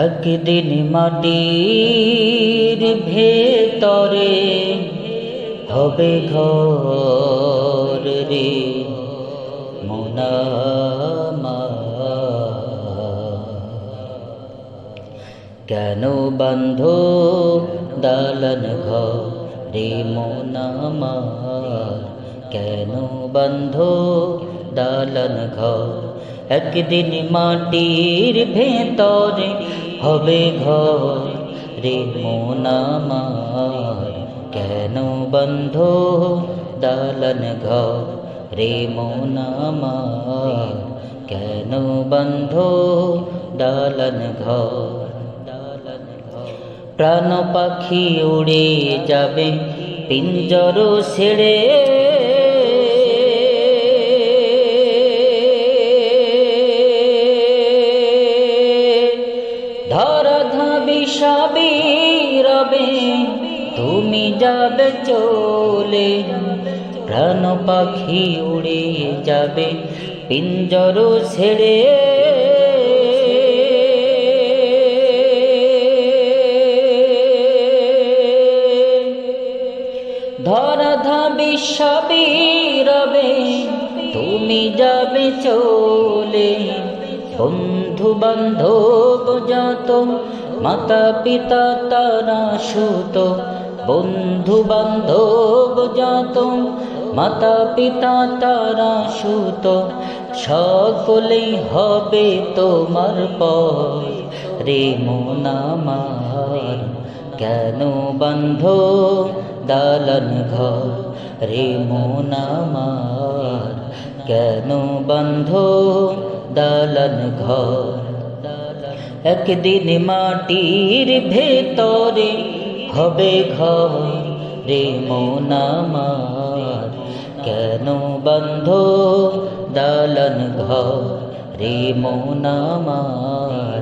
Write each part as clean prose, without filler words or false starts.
একদিন মাটির ভেতরে হবে ঘর রে মন আমার। কেন বাঁধো দালান ঘর রে মন আমার, কেন বাঁধো দালান ঘর। একদিন মাটির ভেতরে হবে ঘর রে মন আমার, কেন বাঁধো দালান ঘর রে মন আমার, কেন বাঁধো দালান ঘর। প্রাণ পাখি উড়ে যাবে পিঞ্জর ছেড়ে, ধরা ধাবি সবই রবে তুমি যাবে চলে। প্রাণ পাখি উড়ে যাবে পিঞ্জর ছেড়ে, ধরা ধাবি সবই রবে তুমি যাবে চলে। বন্ধু বান্ধব যত মাতা পিতা তারা সুত, বন্ধু বান্ধব যত মাতা পিতা তারা সুত, সকলেই হবে তোমার পর রে মন আমার। কেন বাঁধো দালান ঘর রে মন আমার, কেন বাঁধো দালান ঘর। একদিন মাটির ভেতরে হবে ঘর রে মন আমার, কেন বাঁধো দালান ঘর রে মন আমার,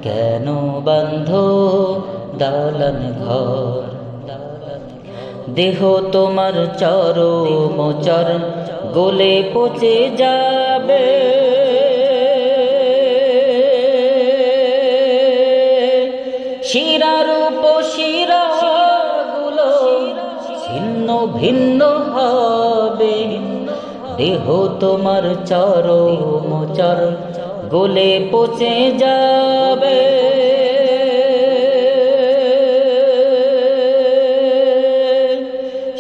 কেন বাঁধো দালান ঘর। দেহ তোমার চরমচর গলে পচে যাবে, শিরার উপশিরা গুলো ছিন্ন ভিন্ন হবে। দেহ তোমার চরমচর গলে পচে যাবে,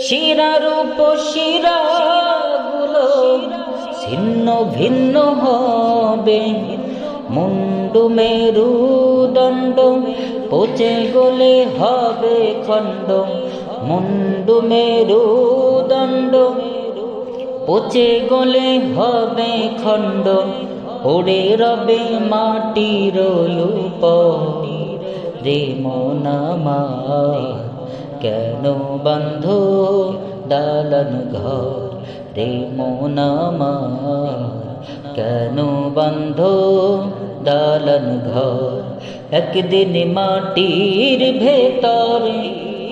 শিরার উপশিরা গুলো ছিন্ন ভিন্ন হবে। মুন্ডু মেরুদণ্ড পচে গলে হবে খণ্ড, মুন্ডু মেরুদণ্ড পচে গলে হবে খণ্ড। পড়ে রবে মাটির উপর রে মন আমার, কেন বাঁধো দালান ঘর রে মন আমার, কেন বাঁধো দালান ঘর। একদিন মাটির ভেতরে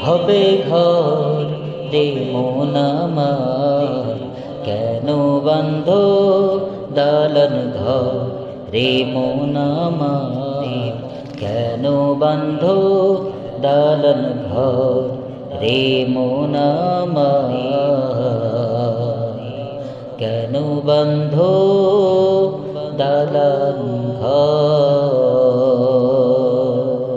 হবে ঘর রে মন আমার, কেন বাঁধো দালান ঘর রে মন আমার, কেন বাঁধো দালান ঘর রে মন আমার, কেন বাঁধো দালান ঘর।